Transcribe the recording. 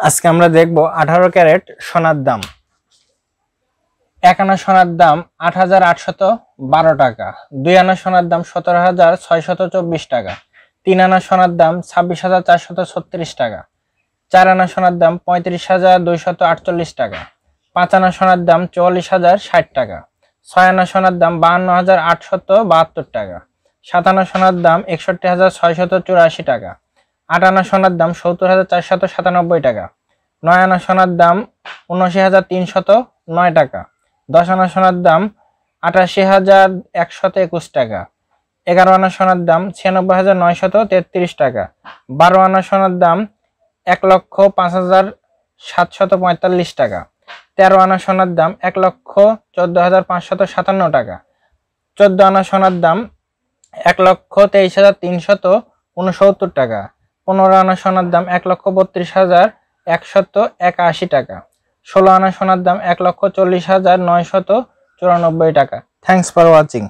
আজকে আমরা দেখব 18 ক্যারেট সোনার দাম। 1 আনা সোনার দাম 8,812 টাকা, 2 আনা সোনার দাম 17,624 টাকা, 3 আনা সোনার দাম 26,436 টাকা, 4 আনা সোনার দাম 35,248 টাকা, 5 আনা সোনার দাম 44,060 টাকা, 6 আনা সোনার দাম 52,872 টাকা, 7 আনা সোনার দাম 61,684 টাকা, 8 আনা সোনার দাম 70,497 টাকা, 9 আনা সোনার দাম 79,309 টাকা, 10 আনা সোনার দাম 88,121 টাকা, 11 আনা সোনার দাম 96,933 টাকা, 12 আনা সোনার দাম 1,05,745 টাকা, 13 আনা সোনার দাম 1,14,557 টাকা, 14 আনা সোনার দাম 1,23,369 টাকা, 15 আনা সোনার দাম 1,32,181 টাকা, 16 আনা সোনার দাম 1,40,994 টাকা। Thanks for watching.